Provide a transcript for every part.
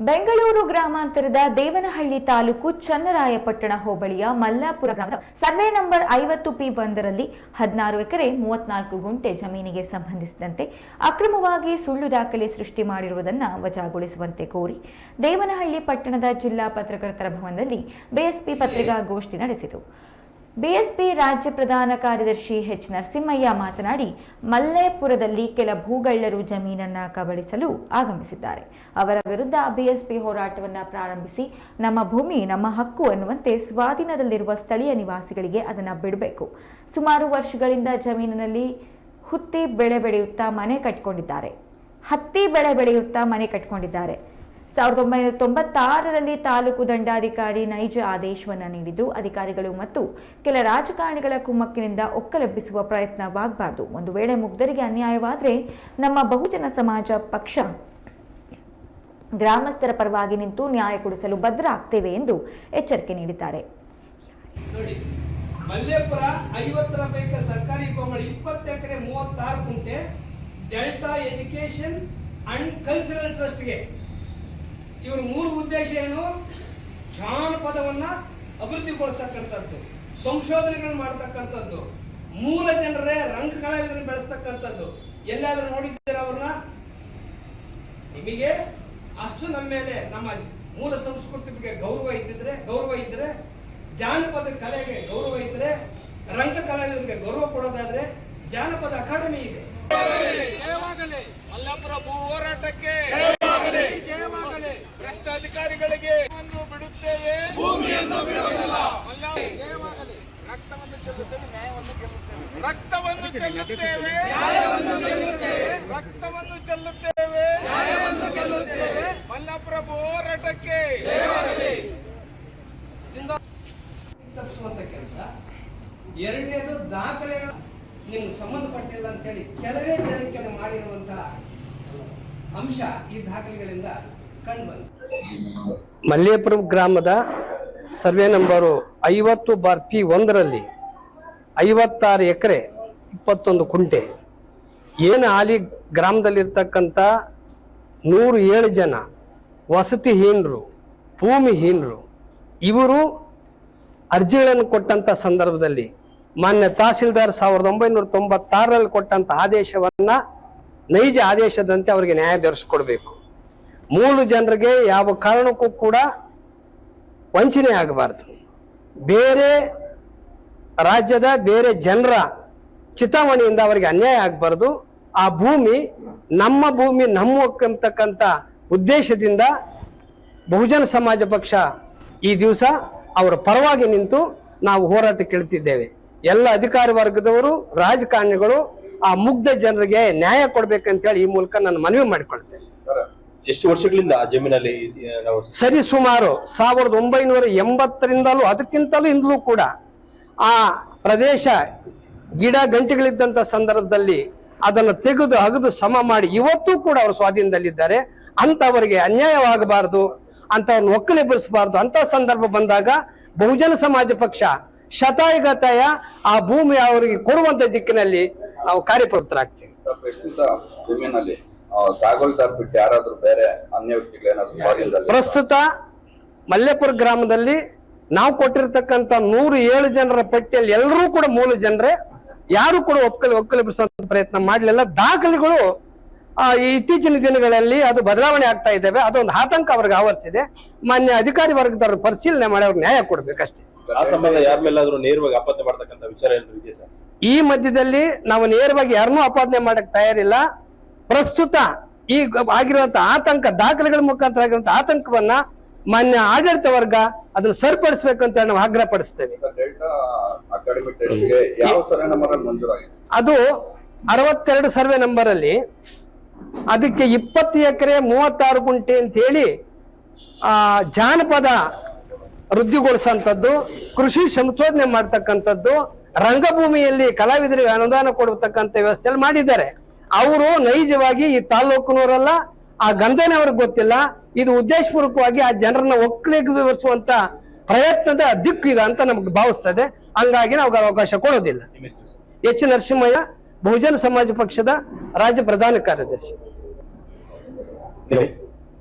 ಬೆಂಗಳೂರು ಗ್ರಾಮಾಂತರದ ದೇವನಹಳ್ಳಿ ತಾಲೂಕು ಚನ್ನರಾಯಪಟ್ಟಣ ಹೋಬಳಿಯ ಮಲ್ಲಾಪುರ ಗ್ರಾಮದ ಸರ್ವೆ ನಂಬರ್ 50P1ರಲ್ಲಿ 16 ಎಕರೆ 34 ಗುಂಟೆ ಜಮೀನಿಗೆ ಸಂಬಂಧಿಸಿದಂತೆ ಅಕ್ರಮವಾಗಿ ಸುಳ್ಳು ದಾಖಲೆ ಸೃಷ್ಟಿ ಮಾಡಿರುವುದನ್ನು ವಜಾಗೊಳಿಸುವಂತೆ ಕೋರಿ ದೇವನಹಳ್ಳಿ ಪಟ್ಟಣದ ಜಿಲ್ಲಾ ಪತ್ರಕರ್ತರ ಭವನದಲ್ಲಿ ಬಿಎಸ್ಪಿ ಪತ್ರಿಕಾಗೋಷ್ಠಿ ನಡೆಸಿತು. ಬಿಎಸ್ಪಿ ರಾಜ್ಯ ಪ್ರಧಾನ ಕಾರ್ಯದರ್ಶಿ ಎಚ್ ನರಸಿಂಹಯ್ಯ ಮಾತನಾಡಿ, ಮಲ್ಲೇಪುರದಲ್ಲಿ ಕೆಲ ಭೂಗಳ್ಳರು ಜಮೀನನ್ನು ಕಬಳಿಸಲು ಆಗಮಿಸಿದ್ದಾರೆ. ಅವರ ವಿರುದ್ಧ ಬಿಎಸ್ಪಿ ಹೋರಾಟವನ್ನು ಪ್ರಾರಂಭಿಸಿ ನಮ್ಮ ಭೂಮಿ ನಮ್ಮ ಹಕ್ಕು ಅನ್ನುವಂತೆ ಸ್ವಾಧೀನದಲ್ಲಿರುವ ಸ್ಥಳೀಯ ನಿವಾಸಿಗಳಿಗೆ ಅದನ್ನು ಬಿಡಬೇಕು. ಸುಮಾರು ವರ್ಷಗಳಿಂದ ಜಮೀನಿನಲ್ಲಿ ಹತ್ತಿ ಬೆಳೆ ಬೆಳೆಯುತ್ತಾ ಮನೆ ಕಟ್ಟಿಕೊಂಡಿದ್ದಾರೆ. 1996ರಲ್ಲಿ ತಾಲೂಕು ದಂಡಾಧಿಕಾರಿ ನೈಜ ಆದೇಶವನ್ನು ನೀಡಿದ್ರು. ಅಧಿಕಾರಿಗಳು ಮತ್ತು ಕೆಲ ರಾಜಕಾರಣಿಗಳ ಕುಮ್ಮಕ್ಕಿನಿಂದ ಒಕ್ಕಲೆಬ್ಬಿಸುವ ಪ್ರಯತ್ನವಾಗಬಾರದು. ಒಂದು ವೇಳೆ ಮುಗ್ಧರಿಗೆ ಅನ್ಯಾಯವಾದರೆ ನಮ್ಮ ಬಹುಜನ ಸಮಾಜ ಪಕ್ಷ ಗ್ರಾಮಸ್ಥರ ಪರವಾಗಿ ನಿಂತು ನ್ಯಾಯ ಕೊಡಿಸಲು ಬದ್ಧ ಆಗ್ತೇವೆ ಎಂದು ಎಚ್ಚರಿಕೆ ನೀಡಿದ್ದಾರೆ. ಮಲ್ಲೇಪುರ 50ರ ಪೈಕಿ ಸರ್ಕಾರಿ ಗೋಮಾಳ 20 ಎಕರೆ 36 ಗುಂಟೆ ಡೆಲ್ಟಾ ಎಜುಕೇಶನ್ ಅಂಡ್ ಕಲ್ಚರಲ್ ಟ್ರಸ್ಟ್ಗೆ ಇವರು ಮೂರು ಉದ್ದೇಶ ಏನು? ಜಾನಪದವನ್ನ ಅಭಿವೃದ್ಧಿಗೊಳಿಸತಕ್ಕಂಥದ್ದು, ಸಂಶೋಧನೆಗಳನ್ನು ಮಾಡತಕ್ಕಂಥದ್ದು, ಮೂಲ ಜನರೇ ರಂಗ ಕಲಾವಿದರನ್ನು ಬೆಳೆಸ್ತಕ್ಕಂಥದ್ದು. ಎಲ್ಲಾದ್ರೂ ನೋಡಿದ್ದೀರಾ ಅವ್ರನ್ನ? ನಿಮಗೆ ಅಷ್ಟು ನಮ್ಮ ಮೇಲೆ ನಮ್ಮ ಮೂಲ ಸಂಸ್ಕೃತಿ ಬಗ್ಗೆ ಗೌರವ ಇದ್ರೆ ಜಾನಪದ ಕಲೆಗೆ ಗೌರವ ಇದ್ರೆ, ರಂಗ ಕಲಾವಿದರಿಗೆ ಗೌರವ ಕೊಡೋದಾದ್ರೆ ಜಾನಪದ ಅಕಾಡೆಮಿ ಇದೆ. ಮಲ್ಲಾಪುರ ಭೂ ಹೋರಾಟಕ್ಕೆ ಜಯವಾಗಲಿ. ಭ್ರಷ್ಟಾಧಿಕಾರಿಗಳಿಗೆ ಬಿಡುತ್ತೇವೆ, ಭೂಮಿಯನ್ನು ಬಿಡುವುದಿಲ್ಲ. ಜಯವಾಗಲಿ. ರಕ್ತವನ್ನು ಚೆಲ್ಲುತ್ತೇವೆ, ನ್ಯಾಯವನ್ನು ಗೆಲ್ಲುತ್ತೇವೆ. ರಕ್ತವನ್ನು ಚೆಲ್ಲುತ್ತೇವೆ, ರಕ್ತವನ್ನು ಚೆಲ್ಲುತ್ತೇವೆ, ನ್ಯಾಯವನ್ನು ಗೆಲ್ಲುತ್ತೇವೆ. ಮಲ್ಲಾಪುರ ಭೂ ಹೋರಾಟಕ್ಕೆ ತಪ್ಪಿಸುವಂತ ಕೆಲಸ. ಎರಡನೇದು ದಾಖಲೆಗಳು ನಿಮ್ಗೆ ಸಂಬಂಧಪಟ್ಟಿಲ್ಲ ಅಂತ ಹೇಳಿ ಕೆಲವೇ ಜನಕ್ಕೆ ಮಾಡಿರುವಂತಹ ಅಂಶ ಈ ದಾಖಲೆಗಳಿಂದ ಕಂಡು ಬಂತು. ಮಲ್ಲೇಪುರ ಗ್ರಾಮದ ಸರ್ವೆ ನಂಬರು 50/P1ರಲ್ಲಿ 56 ಎಕರೆ 21 ಗುಂಟೆ ಏನು ಹಾಲಿ ಗ್ರಾಮದಲ್ಲಿರ್ತಕ್ಕಂಥ 107 ಜನ ವಸತಿಹೀನರು, ಭೂಮಿಹೀನರು, ಇವರು ಅರ್ಜಿಗಳನ್ನು ಕೊಟ್ಟಂತ ಸಂದರ್ಭದಲ್ಲಿ ಮಾನ್ಯ ತಹಸೀಲ್ದಾರ್ 1996ರಲ್ಲಿ ಕೊಟ್ಟಂತ ಆದೇಶವನ್ನ ನೈಜ ಆದೇಶದಂತೆ ಅವರಿಗೆ ನ್ಯಾಯ ದೊರಕಿಸಿಕೊಡ್ಬೇಕು. ಮೂರು ಜನರಿಗೆ ಯಾವ ಕಾರಣಕ್ಕೂ ಕೂಡ ವಂಚನೆ ಆಗಬಾರ್ದು. ಬೇರೆ ರಾಜ್ಯದ ಬೇರೆ ಜನರ ಚಿತಾವಣೆಯಿಂದ ಅವರಿಗೆ ಅನ್ಯಾಯ ಆಗಬಾರ್ದು. ಆ ಭೂಮಿ ನಮ್ಮ ಅಂತಕ್ಕಂಥ ಉದ್ದೇಶದಿಂದ ಬಹುಜನ ಸಮಾಜ ಪಕ್ಷ ಈ ದಿವಸ ಅವರ ಪರವಾಗಿ ನಿಂತು ನಾವು ಹೋರಾಟ ಕೇಳ್ತಿದ್ದೇವೆ. ಎಲ್ಲ ಅಧಿಕಾರಿ ವರ್ಗದವರು, ರಾಜಕಾರಣಿಗಳು ಆ ಮುಗ್ಧ ಜನರಿಗೆ ನ್ಯಾಯ ಕೊಡ್ಬೇಕಂತೇಳಿ ಈ ಮೂಲಕ ನಾನು ಮನವಿ ಮಾಡಿಕೊಳ್ತೇನೆ. ಎಷ್ಟು ವರ್ಷಗಳಿಂದ ಆ ಜಮೀನಲ್ಲಿ ಸರಿ ಸುಮಾರು 1980ರಿಂದಲೂ ಅದಕ್ಕಿಂತಲೂ ಹಿಂದಲೂ ಕೂಡ ಆ ಪ್ರದೇಶ ಗಿಡ ಗಂಟೆಗಳಿದ್ದಂತ ಸಂದರ್ಭದಲ್ಲಿ ಅದನ್ನು ಅಗದು ಸಮ ಮಾಡಿ ಇವತ್ತೂ ಕೂಡ ಅವರು ಸ್ವಾಧೀನದಲ್ಲಿದ್ದಾರೆ. ಅಂತವರಿಗೆ ಅನ್ಯಾಯವಾಗಬಾರದು, ಅಂತವ್ರನ್ನ ಒಕ್ಕಲೆಬ್ಬಿಸಬಾರದು. ಅಂತ ಸಂದರ್ಭ ಬಂದಾಗ ಬಹುಜನ ಸಮಾಜ ಪಕ್ಷ ಶತಾಯಗತಾಯ ಆ ಭೂಮಿ ಅವರಿಗೆ ಕೊಡುವಂತ ದಿಕ್ಕಿನಲ್ಲಿ ನಾವು ಕಾರ್ಯಪ್ರವೃತ್ತರಾಗ್ತೇವೆ. ಪ್ರಸ್ತುತ ಮಲ್ಲೇಪುರ ಗ್ರಾಮದಲ್ಲಿ ನಾವು ಕೊಟ್ಟಿರ್ತಕ್ಕಂಥ 107 ಜನರ ಪಟ್ಟಿಯಲ್ಲಿ ಎಲ್ಲರೂ ಕೂಡ ಮೂಲ ಜನರೇ, ಯಾರು ಕೂಡ ಒಕ್ಕಲೆಬ್ಬಿಸುವಂತ ಪ್ರಯತ್ನ ಮಾಡಲಿಲ್ಲ. ದಾಖಲೆಗಳು ಇತ್ತೀಚಿನ ದಿನಗಳಲ್ಲಿ ಅದು ಬದಲಾವಣೆ ಆಗ್ತಾ ಇದ್ದಾವೆ. ಅದೊಂದು ಆತಂಕ ಅವ್ರಿಗೆ ಆವರಿಸಿದೆ. ಮಾನ್ಯ ಅಧಿಕಾರಿ ವರ್ಗದವ್ರ ಪರಿಶೀಲನೆ ಮಾಡಿ ಅವ್ರಿಗೆ ನ್ಯಾಯ ಕೊಡ್ಬೇಕಷ್ಟೇ. ಆ ಸಂಬಂಧ ಯಾರ ಮೇಲಾದ್ರೂ ನೇರವಾಗಿ ಆಪಾದನೆ ಮಾಡತಕ್ಕಂಥ ವಿಚಾರ ಏನಿದೆ ಸರ್? ಈ ಮಧ್ಯದಲ್ಲಿ ನಾವು ನೇರವಾಗಿ ಯಾರನ್ನೂ ಆಪಾದನೆ ಮಾಡಕ್ ತಯಾರಿಲ್ಲ. ಪ್ರಸ್ತುತ ಈ ಆಗಿರುವಂತಹ ಆತಂಕ, ದಾಖಲೆಗಳ ಮುಖಾಂತರ ಆಗಿರುವಂತಹ ಆತಂಕವನ್ನ ಮಾನ್ಯ ಆಡಳಿತ ವರ್ಗ ಅದನ್ನ ಸರಿಪಡಿಸಬೇಕು ಅಂತ ನಾವು ಆಗ್ರಹ ಪಡಿಸ್ತೇವೆ. ಅದು 62 ಸರ್ವೆ ನಂಬರ್ ಅಲ್ಲಿ ಅದಕ್ಕೆ 20 ಎಕರೆ 36 ಗುಂಟೆ ಅಂತ ಹೇಳಿ ಜಾನಪದ ವೃದ್ಧಿಗೊಳಿಸುವಂಥದ್ದು, ಕೃಷಿ ಸಂಶೋಧನೆ ಮಾಡ್ತಕ್ಕಂಥದ್ದು, ರಂಗಭೂಮಿಯಲ್ಲಿ ಕಲಾವಿದರಿಗೆ ಅನುದಾನ ಕೊಡತಕ್ಕಂಥ ವ್ಯವಸ್ಥೆಯಲ್ಲಿ ಮಾಡಿದ್ದಾರೆ. ಅವರು ನೈಜವಾಗಿ ಈ ತಾಲೂಕಿನವರಲ್ಲ, ಆ ಗಂಧನೇ ಅವ್ರಿಗೆ ಗೊತ್ತಿಲ್ಲ. ಇದು ಉದ್ದೇಶಪೂರ್ವಕವಾಗಿ ಆ ಜನರನ್ನ ಒಕ್ಕಲೆಬ್ಬಿಸುವಂತ ಪ್ರಯತ್ನದ ದಿಕ್ಕು ಇದೆ ಅಂತ ನಮ್ಗೆ ಭಾವಿಸ್ತದೆ. ಹಂಗಾಗಿ ನಾವು ಅವಕಾಶ ಕೊಡೋದಿಲ್ಲ. ಎಚ್ ನರಸಿಂಹಯ್ಯ, ಬಹುಜನ ಸಮಾಜ ಪಕ್ಷದ ರಾಜ್ಯ ಪ್ರಧಾನ ಕಾರ್ಯದರ್ಶಿ.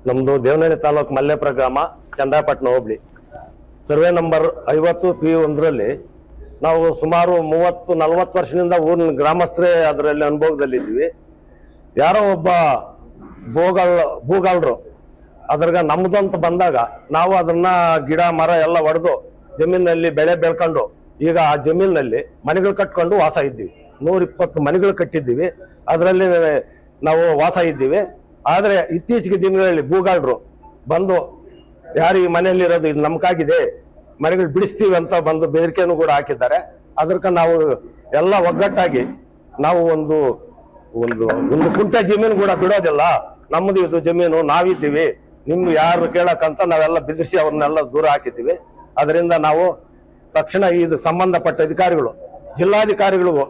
ನಮ್ದು ದೇವನಹಳ್ಳಿ ತಾಲೂಕು ಮಲ್ಲೇಪುರ ಗ್ರಾಮ, ಚಂದ್ರಾಪಟ್ಟಣ ಹೋಬಳಿ. ಸರ್ವೆ ನಂಬರ್ 50P1 ನಾವು ಸುಮಾರು 30-40 ವರ್ಷದಿಂದ ಊರಿನ ಗ್ರಾಮಸ್ಥರೇ ಅದರಲ್ಲಿ ಅನುಭವದಲ್ಲಿದ್ದೀವಿ. ಯಾರೋ ಒಬ್ಬ ಭೂಗಾಳರು ಅದ್ರಾಗ ನಮ್ದು ಅಂತ ಬಂದಾಗ ನಾವು ಅದನ್ನ ಗಿಡ ಮರ ಎಲ್ಲ ಒಡೆದು ಜಮೀನಲ್ಲಿ ಬೆಳೆ ಬೆಳ್ಕೊಂಡು ಈಗ ಆ ಜಮೀನಲ್ಲಿ ಮನೆಗಳು ಕಟ್ಕೊಂಡು ವಾಸ ಇದ್ದೀವಿ. 120 ಮನೆಗಳು ಕಟ್ಟಿದ್ದೀವಿ, ಅದರಲ್ಲಿ ನಾವು ವಾಸ ಇದ್ದೀವಿ. ಆದ್ರೆ ಇತ್ತೀಚೆಗೆ ದಿನಗಳಲ್ಲಿ ಭೂಗಾಳರು ಬಂದು ಯಾರು ಈ ಮನೆಯಲ್ಲಿ ಇರೋದು ಇದು ನಮ್ಗಾಗಿದೆ, ಮನೆಗಳು ಬಿಡಿಸ್ತೀವಿ ಅಂತ ಬಂದು ಬೆದರಿಕೆಯನ್ನು ಕೂಡ ಹಾಕಿದ್ದಾರೆ. ಅದಕ್ಕೆ ನಾವು ಎಲ್ಲ ಒಗ್ಗಟ್ಟಾಗಿ ನಾವು ಒಂದು ಕುಂಟೆ ಜಮೀನು ಕೂಡ ಬಿಡೋದಿಲ್ಲ, ನಮ್ಮದು ಇದು ಜಮೀನು, ನಾವಿದ್ದೀವಿ, ನಿಮ್ಗೆ ಯಾರು ಕೇಳಕ್ಕಂತ ನಾವೆಲ್ಲ ಬೆದರಿಸಿ ಅವ್ರನ್ನೆಲ್ಲ ದೂರ ಹಾಕಿದ್ದೀವಿ. ಅದರಿಂದ ನಾವು ತಕ್ಷಣ ಇದು ಸಂಬಂಧಪಟ್ಟ ಅಧಿಕಾರಿಗಳು, ಜಿಲ್ಲಾಧಿಕಾರಿಗಳಿಗೂ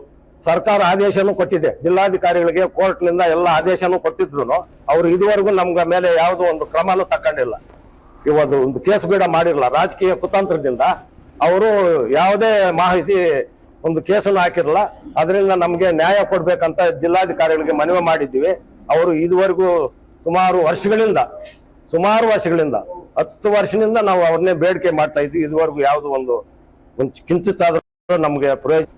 ಸರ್ಕಾರ ಆದೇಶನೂ ಕೊಟ್ಟಿದೆ, ಜಿಲ್ಲಾಧಿಕಾರಿಗಳಿಗೆ ಕೋರ್ಟ್ನಿಂದ ಎಲ್ಲ ಆದೇಶನೂ ಕೊಟ್ಟಿದ್ರು ಅವರು ಇದುವರೆಗೂ ನಮ್ಗ ಮೇಲೆ ಯಾವುದೋ ಒಂದು ಕ್ರಮನೂ ತಕೊಂಡಿಲ್ಲ. ಇವತ್ತು ಒಂದು ಕೇಸ್ ಕೂಡ ಮಾಡಿರಲ್ಲ. ರಾಜಕೀಯ ಕುತಂತ್ರದಿಂದ ಅವರು ಯಾವುದೇ ಮಾಹಿತಿ ಒಂದು ಕೇಸನ್ನು ಹಾಕಿರಲ್ಲ. ಅದರಿಂದ ನಮ್ಗೆ ನ್ಯಾಯ ಕೊಡ್ಬೇಕಂತ ಜಿಲ್ಲಾಧಿಕಾರಿಗಳಿಗೆ ಮನವಿ ಮಾಡಿದ್ದೀವಿ. ಅವರು ಇದುವರೆಗೂ ಸುಮಾರು ವರ್ಷಗಳಿಂದ 10 ವರ್ಷದಿಂದ ನಾವು ಅವ್ರನ್ನೇ ಬೇಡಿಕೆ ಮಾಡ್ತಾ ಇದ್ವಿ. ಇದುವರೆಗೂ ಯಾವುದೋ ಒಂದು ಕಿಂಚಿತ್ತಾದ್ರೂ ನಮ್ಗೆ ಪ್ರಯೋಜನ